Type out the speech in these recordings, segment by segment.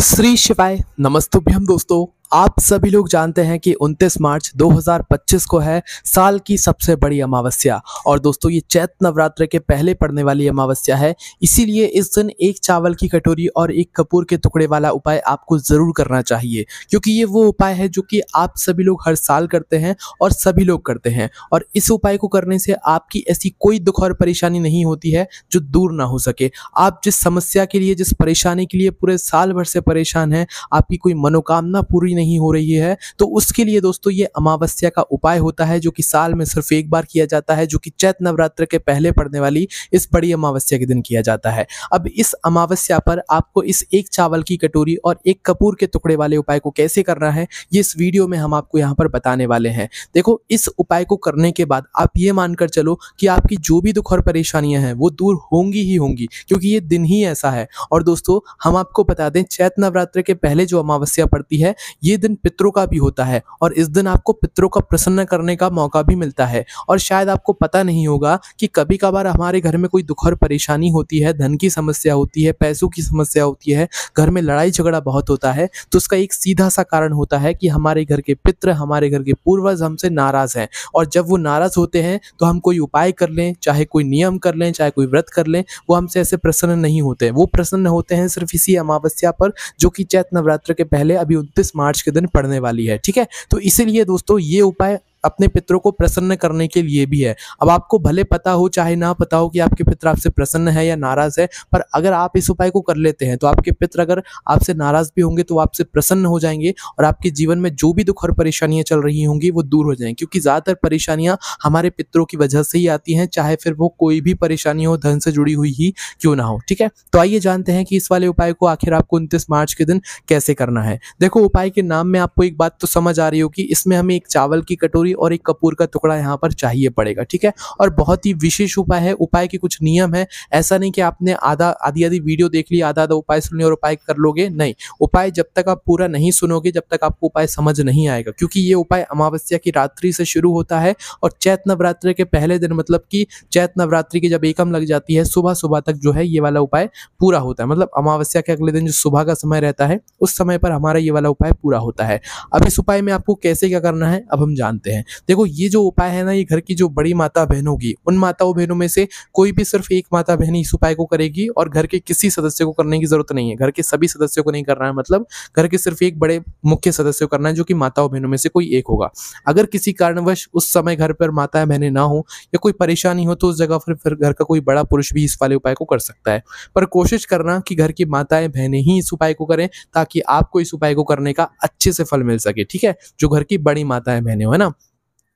श्री शिवाय नमस्तुभ्यम दोस्तों। आप सभी लोग जानते हैं कि 29 मार्च 2025 को है साल की सबसे बड़ी अमावस्या। और दोस्तों ये चैत्र नवरात्र के पहले पड़ने वाली अमावस्या है, इसीलिए इस दिन एक चावल की कटोरी और एक कपूर के टुकड़े वाला उपाय आपको जरूर करना चाहिए, क्योंकि ये वो उपाय है जो कि आप सभी लोग हर साल करते हैं और सभी लोग करते हैं। और इस उपाय को करने से आपकी ऐसी कोई दुख और परेशानी नहीं होती है जो दूर ना हो सके। आप जिस समस्या के लिए, जिस परेशानी के लिए पूरे साल भर से परेशान हैं, आपकी कोई मनोकामना पूरी नहीं हो रही है, तो उसके लिए दोस्तों ये अमावस्या का उपाय होता है, जो कि साल में सिर्फ एक बार किया जाता है, जो कि चैत्र नवरात्र के पहले पड़ने वाली इस बड़ी अमावस्या के दिन किया जाता है। अब इस अमावस्या पर आपको इस एक चावल की कटोरी और एक कपूर के टुकड़े वाले उपाय को कैसे करना है, ये इस वीडियो में हम आपको यहाँ पर बताने वाले हैं। देखो, इस उपाय को करने के बाद आप ये मानकर चलो कि आपकी जो भी दुख और परेशानियां हैं वो दूर होंगी ही होंगी, क्योंकि ये दिन ही ऐसा है। और दोस्तों हम आपको बता दें, चैत्र नवरात्र के पहले जो अमावस्या पड़ती है, ये दिन पितरों का भी होता है, और इस दिन आपको पितरों का प्रसन्न करने का मौका भी मिलता है। और शायद आपको पता नहीं होगा कि कभी कभार हमारे घर में कोई दुख और परेशानी होती है, धन की समस्या होती है, पैसों की समस्या होती है, घर में लड़ाई झगड़ा बहुत होता है, तो उसका एक सीधा सा कारण होता है कि हमारे घर के पितृ, हमारे घर के पूर्वज हमसे नाराज हैं। और जब वो नाराज होते हैं तो हम कोई उपाय कर लें, चाहे कोई नियम कर लें, चाहे कोई व्रत कर लें, वो हमसे ऐसे प्रसन्न नहीं होते। वो प्रसन्न होते हैं सिर्फ इसी अमावस्या पर, जो कि चैत्र नवरात्र के पहले अभी 29 मार्च के दिन पड़ने वाली है। ठीक है, तो इसीलिए दोस्तों ये उपाय अपने पितरों को प्रसन्न करने के लिए भी है। अब आपको भले पता हो चाहे ना पता हो कि आपके पितर आपसे प्रसन्न है या नाराज है, पर अगर आप इस उपाय को कर लेते हैं तो आपके पितर अगर आपसे नाराज भी होंगे तो आपसे प्रसन्न हो जाएंगे, और आपके जीवन में जो भी दुख और परेशानियां चल रही होंगी वो दूर हो जाएंगी। क्योंकि ज्यादातर परेशानियां हमारे पितरों की वजह से ही आती हैं, चाहे फिर वो कोई भी परेशानी हो, धन से जुड़ी हुई ही क्यों ना हो। ठीक है, तो आइए जानते हैं कि इस वाले उपाय को आखिर आपको 29 मार्च के दिन कैसे करना है। देखो, उपाय के नाम में आपको एक बात तो समझ आ रही हो कि इसमें हमें एक चावल की कटोरी और एक कपूर का टुकड़ा यहाँ पर चाहिए पड़ेगा। ठीक है, और बहुत ही विशेष उपाय है। उपाय के कुछ नियम है, ऐसा नहीं कि आपने आधी वीडियो देख ली, आधा उपाय सुन लिया और उपाय कर लोगे। नहीं, उपाय जब तक आप पूरा नहीं सुनोगे, जब तक आपको उपाय समझ नहीं आएगा, क्योंकि ये उपाय अमावस्या की रात्रि से शुरू होता है और चैत्र नवरात्रि के पहले दिन, मतलब कि चैत्र नवरात्रि की जब एकम लग जाती है, सुबह सुबह तक जो है ये वाला उपाय पूरा होता है। मतलब अमावस्या के अगले दिन जो सुबह का समय रहता है, उस समय पर हमारा ये वाला उपाय पूरा होता है। अब इस उपाय में आपको कैसे क्या करना है अब हम जानते हैं। देखो, ये जो उपाय है ना, ये घर की जो बड़ी माता बहन होगी, उन माताओं बहनों में से कोई भी सिर्फ एक माता बहन इस उपाय को करेगी, और घर के किसी सदस्य को करने की जरूरत नहीं है। घर के सभी सदस्यों को नहीं करना है, मतलब घर के सिर्फ एक बड़े मुख्य सदस्य को करना है, जो कि माताओं बहनों में से कोई एक होगा। अगर किसी कारणवश उस समय घर पर माताएं बहनें ना हो या कोई परेशानी हो, तो उस जगह फिर घर का कोई बड़ा पुरुष भी इस वाले उपाय को कर सकता है। पर कोशिश करना कि घर की माताएं बहनें ही इस उपाय को करें, ताकि आपको इस उपाय को करने का अच्छे से फल मिल सके। ठीक है, जो घर की बड़ी माताएं बहनें हो, है ना।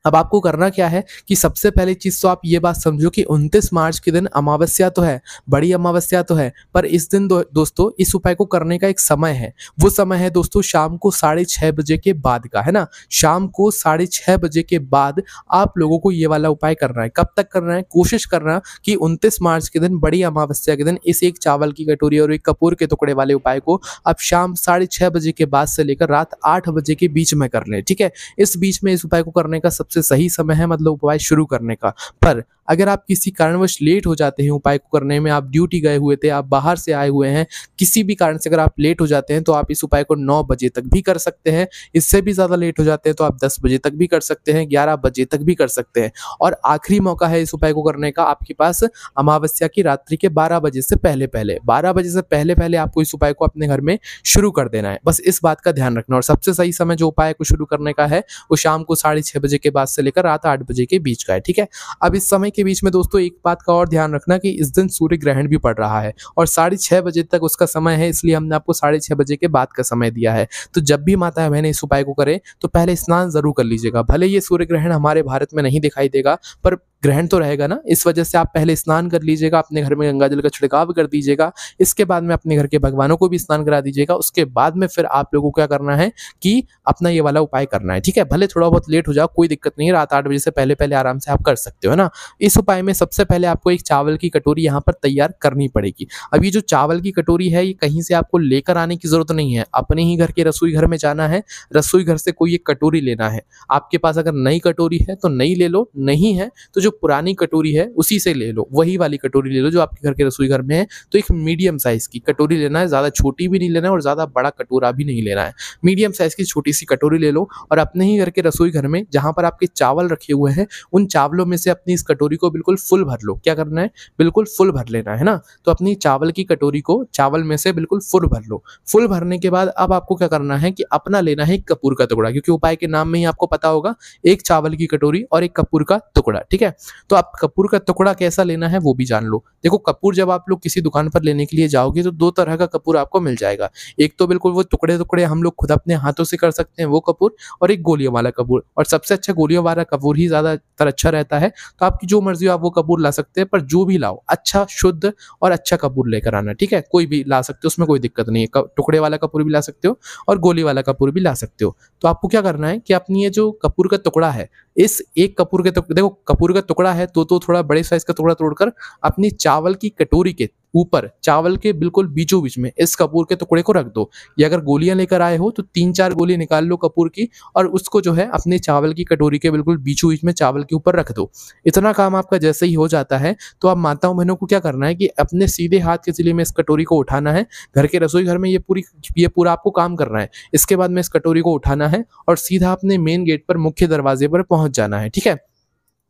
अब आपको करना क्या है कि सबसे पहली चीज तो आप ये बात समझो कि 29 मार्च के दिन अमावस्या तो है, बड़ी अमावस्या तो है, पर इस दिन दोस्तों इस उपाय को करने का एक समय है। वो समय है दोस्तों शाम को 6:30 बजे के बाद का, है ना। शाम को 6:30 बजे के बाद आप लोगों को ये वाला उपाय करना है। कब तक करना है? कोशिश करना कि 29 मार्च के दिन, बड़ी अमावस्या के दिन, इस एक चावल की कटोरी और एक कपूर के टुकड़े वाले उपाय को आप शाम 6:30 बजे के बाद से लेकर रात 8 बजे के बीच में कर लें। ठीक है, इस बीच में इस उपाय को करने का सबसे सही समय है, मतलब उपाय शुरू करने का। पर अगर आप किसी कारणवश लेट हो जाते हैं उपाय को करने में, आप ड्यूटी गए हुए थे, आप बाहर से आए हुए हैं, किसी भी कारण से अगर आप लेट हो जाते हैं, तो आप इस उपाय को 9 बजे तक भी कर सकते हैं। इससे भी ज्यादा लेट हो जाते हैं तो आप 10 बजे तक भी कर सकते हैं, 11 बजे तक भी कर सकते हैं। और आखिरी मौका है इस उपाय को करने का आपके पास अमावस्या की रात्रि के 12 बजे से पहले पहले। 12 बजे से पहले पहले आपको इस उपाय को अपने घर में शुरू कर देना है, बस इस बात का ध्यान रखना। और सबसे सही समय जो उपाय को शुरू करने का है, वो शाम को 6:30 बजे के बाद से लेकर रात 8 बजे के बीच का है। ठीक है, अब इस समय के बीच में दोस्तों एक बात का और ध्यान रखना कि इस दिन सूर्य ग्रहण भी पड़ रहा है, और 6:30 बजे तक उसका समय है, इसलिए हमने आपको 6:30 बजे के बाद का समय दिया है। तो जब भी माता बहनें इस उपाय को करें तो पहले स्नान जरूर कर लीजिएगा। भले ये सूर्य ग्रहण हमारे भारत में नहीं दिखाई देगा, पर ग्रहण तो रहेगा ना, इस वजह से आप पहले स्नान कर लीजिएगा, अपने घर में गंगा जल का छिड़काव कर दीजिएगा। इसके बाद में अपने घर के भगवानों को भी स्नान करा दीजिएगा। उसके बाद में फिर आप लोगों को क्या करना है कि अपना ये वाला उपाय करना है। ठीक है, भले थोड़ा बहुत लेट हो जाओ, कोई दिक्कत नहीं है, रात 8 बजे से पहले पहले आराम से आप कर सकते हो ना। इस उपाय में सबसे पहले आपको एक चावल की कटोरी यहाँ पर तैयार करनी पड़ेगी। अब ये जो चावल की कटोरी है, ये कहीं से आपको लेकर आने की जरूरत नहीं है, अपने ही घर के रसोई घर में जाना है, रसोई घर से कोई एक कटोरी लेना है। आपके पास अगर नई कटोरी है तो नई ले लो, नहीं है तो जो पुरानी कटोरी है उसी से ले लो, वही वाली कटोरी ले लो जो आपके घर के रसोई घर में है। तो एक मीडियम साइज की कटोरी लेना है, ज़्यादा छोटी भी नहीं लेना है और ज़्यादा बड़ा कटोरा भी नहीं लेना है। मीडियम साइज की छोटी सी कटोरी ले लो और अपने ही घर के रसोई घर में जहाँ पर आपके चावल रखे हुए हैं उन चावलों में से अपनी इस कटोरी को बिल्कुल फुल भर लो। क्या करना है? बिल्कुल फुल भर लेना है ना। तो अपनी चावल की कटोरी को चावल में से बिल्कुल फुल भर लो। फुल भरने के बाद अब आपको क्या करना है कि अपना लेना है एक कपूर का टुकड़ा, क्योंकि उपाय के नाम में ही आपको पता होगा, एक चावल की कटोरी और एक कपूर का टुकड़ा। ठीक है, तो आप कपूर का टुकड़ा कैसा लेना है वो भी जान लो। देखो, कपूर जब आप लोग किसी दुकान पर लेने के लिए जाओगे तो दो तरह का कपूर आपको मिल जाएगा। एक तो बिल्कुल वो टुकड़े टुकड़े हम लोग खुद अपने हाथों से कर सकते हैं वो कपूर, और एक गोलियों वाला कपूर। और सबसे अच्छा गोलियों वाला कपूर ही ज्यादातर अच्छा रहता है। तो आपकी जो मर्जी हो आप वो कपूर ला सकते हैं, पर जो भी लाओ अच्छा शुद्ध और अच्छा कपूर लेकर आना। ठीक है, कोई भी ला सकते हो, उसमें कोई दिक्कत नहीं है। टुकड़े वाला कपूर भी ला सकते हो और गोली वाला कपूर भी ला सकते हो। तो आपको क्या करना है कि अपनी ये जो कपूर का टुकड़ा है, इस एक कपूर के देखो, कपूर का टुकड़ा है तो थोड़ा बड़े साइज का टुकड़ा तोड़कर अपनी चावल की कटोरी के ऊपर, चावल के बिल्कुल बीचों बीच में इस कपूर के टुकड़े को रख दो। या अगर गोलियां लेकर आए हो तो 3-4 गोली निकाल लो कपूर की और उसको जो है अपने चावल की कटोरी के बिल्कुल बीचों बीच में चावल के ऊपर रख दो। इतना काम आपका जैसे ही हो जाता है तो आप माताओं बहनों को क्या करना है कि अपने सीधे हाथ के सिले में इस कटोरी को उठाना है। घर के रसोई घर में ये पूरा आपको काम करना है। इसके बाद में इस कटोरी को उठाना है और सीधा अपने मेन गेट पर, मुख्य दरवाजे पर पहुंच जाना है। ठीक है,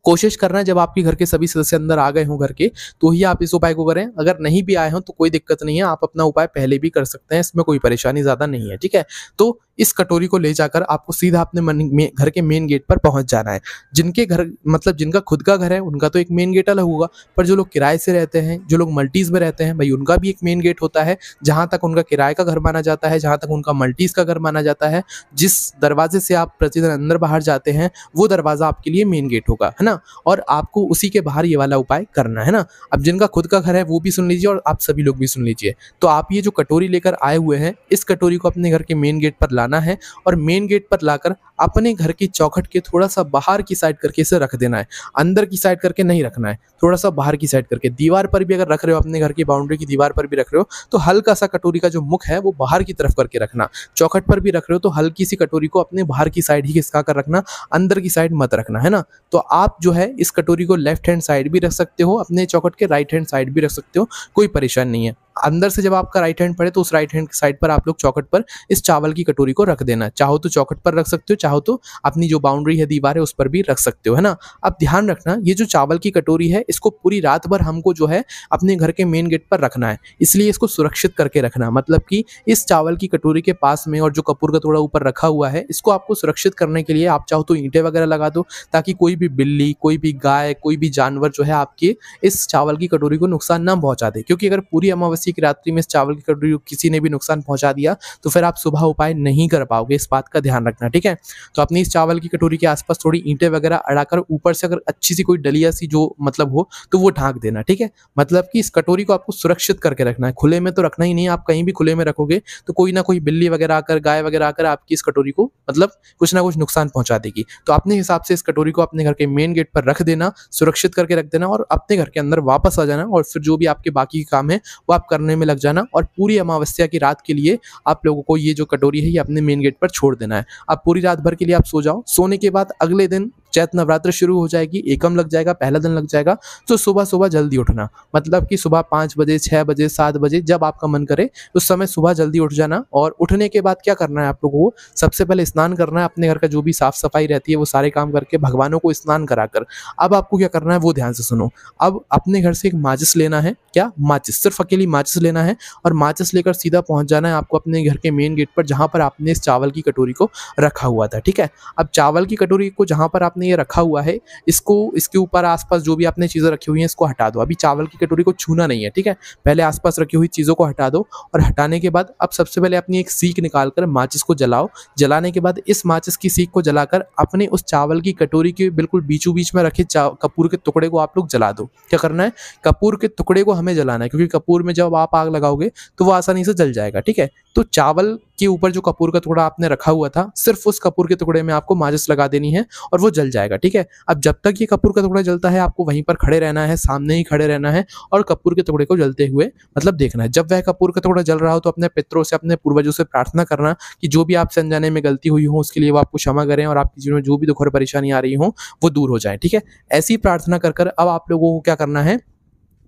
कोशिश करना है जब आपके घर के सभी सदस्य अंदर आ गए हों घर के, तो ही आप इस उपाय को करें। अगर नहीं भी आए हों तो कोई दिक्कत नहीं है, आप अपना उपाय पहले भी कर सकते हैं, इसमें कोई परेशानी ज्यादा नहीं है। ठीक है, तो इस कटोरी को ले जाकर आपको सीधा अपने घर के मेन गेट पर पहुंच जाना है। जिनके घर, मतलब जिनका खुद का घर है उनका तो एक मेन गेट अलग होगा, पर जो लोग किराए से रहते हैं, जो लोग मल्टीज में रहते हैं, भाई उनका भी एक मेन गेट होता है। जहां तक उनका किराए का घर माना जाता है, जहां तक उनका मल्टीज का घर माना जाता है, जिस दरवाजे से आप प्रतिदिन अंदर बाहर जाते हैं वो दरवाजा आपके लिए मेन गेट होगा, है ना। और आपको उसी के बाहर ये वाला उपाय करना है ना। अब जिनका खुद का घर है वो भी सुन लीजिए और आप सभी लोग भी सुन लीजिए। तो आप ये जो कटोरी लेकर आए हुए हैं, इस कटोरी को अपने घर के मेन गेट पर लाना है और मेन गेट पर लाकर अपने घर की चौखट के थोड़ा सा बाहर की साइड करके इसे रख देना है। अंदर की साइड करके नहीं रखना है, थोड़ा सा बाहर की साइड करके। दीवार पर भी अगर रख रहे हो, अपने घर की बाउंड्री की दीवार पर भी रख रहे हो, तो हल्का सा कटोरी का जो मुख है वो बाहर की तरफ करके रखना। चौखट पर भी रख रहे हो तो हल्की सी कटोरी को अपने बाहर की साइड ही खिसका कर रखना, अंदर की साइड मत रखना, है ना। तो आप जो है इस कटोरी को लेफ्ट हैंड साइड भी रख सकते हो, अपने चौखट के राइट हैंड साइड भी रख सकते हो, कोई परेशानी नहीं है। अंदर से जब आपका राइट हैंड पड़े तो उस राइट हैंड साइड पर आप लोग चौखट पर इस चावल की कटोरी को रख देना। चाहो तो चौखट पर रख सकते हो, चाहो तो अपनी जो बाउंड्री है, दीवार है, उस पर भी रख सकते हो, है ना। अब ध्यान रखना, ये जो चावल की कटोरी है इसको पूरी रात भर हमको जो है अपने घर के मेन गेट पर रखना है, इसलिए इसको सुरक्षित करके रखना। मतलब कि इस चावल की कटोरी के पास में और जो कपूर का टुकड़ा ऊपर रखा हुआ है, इसको आपको सुरक्षित करने के लिए आप चाहो तो ईंटें वगैरह लगा दो, ताकि कोई भी बिल्ली, कोई भी गाय, कोई भी जानवर जो है आपके इस चावल की कटोरी को नुकसान ना पहुंचा दे। क्योंकि अगर पूरी अमावस्या की रात्रि में इस चावल की कटोरी को किसी ने भी नुकसान पहुंचा दिया तो फिर आप सुबह उपाय नहीं कर पाओगे, इस बात का ध्यान रखना। ठीक है, तो अपनी इस चावल की कटोरी के आसपास थोड़ी ईंटें वगैरह अड़ाकर ऊपर से अगर अच्छी सी कोई डलिया सी जो मतलब हो तो वो ढांक देना। ठीक है, मतलब कि इस कटोरी को आपको सुरक्षित करके रखना है, खुले में तो रखना ही नहीं। आप कहीं भी खुले में रखोगे तो कोई ना कोई बिल्ली वगैरह आकर, गाय वगैरह आकर आपकी इस कटोरी को मतलब कुछ ना कुछ नुकसान पहुंचा देगी। तो अपने हिसाब से इस कटोरी को अपने घर के मेन गेट पर रख देना, सुरक्षित करके रख देना और अपने घर के अंदर वापस आ जाना। और फिर जो भी आपके बाकी के काम है वो आप करने में लग जाना। और पूरी अमावस्या की रात के लिए आप लोगों को ये जो कटोरी है ये अपने मेन गेट पर छोड़ देना है। अब पूरी रात भर के लिए आप सो जाओ। सोने के बाद अगले दिन चैत्र नवरात्र शुरू हो जाएगी, एकम लग जाएगा, पहला दिन लग जाएगा। तो सुबह सुबह जल्दी उठना, मतलब कि सुबह 5 बजे, 6 बजे, 7 बजे जब आपका मन करे उस समय सुबह जल्दी उठ जाना। और उठने के बाद क्या करना है आप लोगों को, सबसे पहले स्नान करना है। अपने घर का जो भी साफ सफाई रहती है वो सारे काम करके भगवानों को स्नान कराकर अब आपको क्या करना है वो ध्यान से सुनो। अब अपने घर से एक माचिस लेना है, क्या माचिस, सिर्फ अकेली माचिस लेना है और माचिस लेकर सीधा पहुंच जाना है आपको अपने घर के मेन गेट पर, जहां पर आपने इस चावल की कटोरी को रखा हुआ था। ठीक है, अब चावल की कटोरी को जहां पर आपने ये रखा हुआ है, इसको, इसके ऊपर आसपास जो भी आपने चीजें रखी हुई हैं इसको हटा दो। अभी चावल की कटोरी को छूना नहीं है। ठीक है, पहले आसपास रखी हुई चीजों को हटा दो और हटाने के बाद अब सबसे पहले अपनी एक सीख निकालकर माचिस को जलाओ। जलाने के बाद इस माचिस की सीख को जलाकर अपने उस चावल की कटोरी के बिल्कुल बीचों बीच में रखे कपूर के टुकड़े को आप लोग जला दो। क्या करना है, कपूर के टुकड़े को हमें जलाना है, क्योंकि कपूर में जब आप आग लगाओगे तो वो आसानी से जल जाएगा। ठीक है, तो चावल के ऊपर जो कपूर का टुकड़ा आपने रखा हुआ था, सिर्फ उस कपूर के टुकड़े में आपको माचिस लगा देनी है और वो जल जाएगा। ठीक है, अब जब तक ये कपूर का टुकड़ा जलता है आपको वहीं पर खड़े रहना है, सामने ही खड़े रहना है और कपूर के टुकड़े को जलते हुए मतलब देखना है। जब वह कपूर का टुकड़ा जल रहा हो तो अपने पितरों से, अपने पूर्वजों से प्रार्थना करना कि जो भी आपसे अनजाने में गलती हुई हो उसके लिए वो आपको क्षमा करें और आपके जीवन में जो भी दुख और परेशानी आ रही हो वो दूर हो जाए। ठीक है, ऐसी प्रार्थना कर कर अब आप लोगों को क्या करना है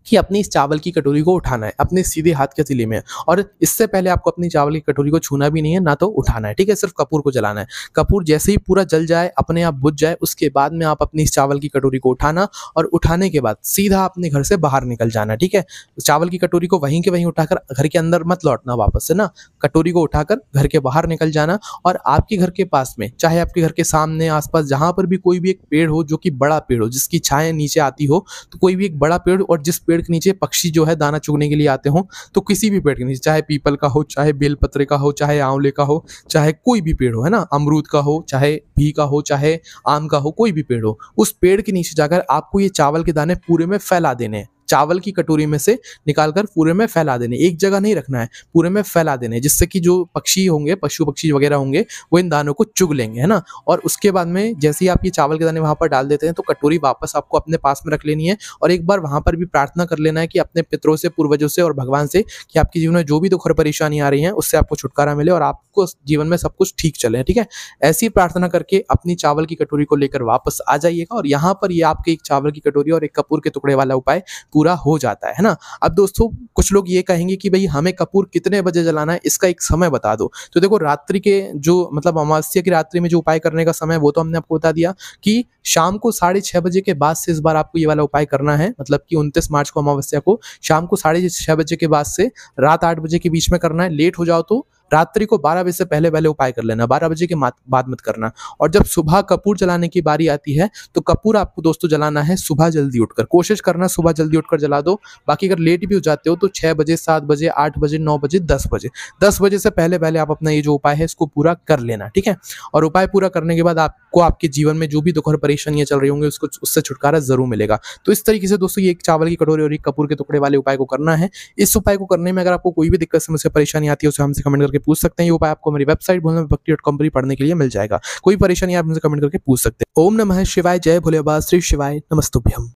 कि अपनी इस चावल की कटोरी को उठाना है अपने सीधे हाथ के हथेली में, और इससे पहले आपको अपनी चावल की कटोरी को छूना भी नहीं है, ना तो उठाना है। ठीक है, सिर्फ कपूर को जलाना है। कपूर जैसे ही पूरा जल जाए, अपने आप बुझ जाए, उसके बाद में आप अपनी इस चावल की कटोरी को उठाना और उठाने के बाद सीधा अपने घर से बाहर निकल जाना। ठीक है, चावल की कटोरी को वहीं के वहीं उठाकर घर के अंदर मत लौटना वापस से ना, कटोरी को उठाकर घर के बाहर निकल जाना और आपके घर के पास में, चाहे आपके घर के सामने आसपास जहां पर भी कोई भी एक पेड़ हो जो कि बड़ा पेड़ हो जिसकी छाया नीचे आती हो, तो कोई भी एक बड़ा पेड़ और जिस पेड़ के नीचे पक्षी जो है दाना चुगने के लिए आते हो, तो किसी भी पेड़ के नीचे, चाहे पीपल का हो, चाहे बेलपत्रे का हो, चाहे आंवले का हो, चाहे कोई भी पेड़ हो, है ना, अमरूद का हो, चाहे भी का हो, चाहे आम का हो, कोई भी पेड़ हो, उस पेड़ के नीचे जाकर आपको ये चावल के दाने पूरे में फैला देने हैं। चावल की कटोरी में से निकालकर पूरे में फैला देने, एक जगह नहीं रखना है, पूरे में फैला देने, जिससे कि जो पक्षी होंगे, पशु पक्षी वगैरह होंगे, वो इन दानों को चुग लेंगे, है ना। और उसके बाद में जैसे ही आप ये चावल के दाने वहां पर डाल देते हैं तो कटोरी वापस आपको अपने पास में रख लेनी है और एक बार वहां पर भी प्रार्थना कर लेना है कि अपने पितरों से, पूर्वजों से और भगवान से कि आपके जीवन में जो भी दुख और परेशानी आ रही है उससे आपको छुटकारा मिले और आपको जीवन में सब कुछ ठीक चले। ठीक है, ऐसी प्रार्थना करके अपनी चावल की कटोरी को लेकर वापस आ जाइएगा और यहाँ पर ये आपके एक चावल की कटोरी और एक कपूर के टुकड़े वाला उपाय पूरा हो जाता है ना। अब दोस्तों कुछ लोग ये कहेंगे कि भाई हमें कपूर कितने बजे जलाना है, इसका एक समय बता दो। तो देखो, रात्रि के जो मतलब अमावस्या की रात्रि में जो उपाय करने का समय वो तो हमने आपको बता दिया कि शाम को 6:30 बजे के बाद से इस बार आपको ये वाला उपाय करना है, मतलब कि 29 मार्च को अमावस्या को शाम को 6:30 बजे के बाद से रात 8 बजे के बीच में करना है। लेट हो जाओ तो रात्रि को 12 बजे से पहले पहले उपाय कर लेना, 12 बजे के बाद मत करना। और जब सुबह कपूर जलाने की बारी आती है तो कपूर आपको दोस्तों जलाना है सुबह जल्दी उठकर, कोशिश करना सुबह जल्दी उठकर जला दो। बाकी अगर लेट भी हो जाते हो तो 6 बजे, 7 बजे, 8 बजे, 9 बजे, 10 बजे, 10 बजे से पहले पहले आप अपना ये जो उपाय है इसको पूरा कर लेना। ठीक है, और उपाय पूरा करने के बाद आपको आपके जीवन में जो भी दुख और परेशानियां चल रही होंगी उसको उससे छुटकारा जरूर मिलेगा। तो इस तरीके से दोस्तों ये एक चावल की कटोरी और एक कपूर के टुकड़े वाले उपाय को करना है। इस उपाय को करने में अगर आपको कोई भी दिक्कत, समस्या, परेशानी आती है उसे हमसे कमेंट करके पूछ सकते हैं। ये उपाय आपको मेरी वेबसाइट भोलेनाथ.com पर भी पढ़ने के लिए मिल जाएगा। कोई परेशानी आप मुझसे कमेंट करके पूछ सकते हैं। ओम नमः शिवाय, जय भोले बाबा, श्री शिवाय, नमस्तुभ्यम।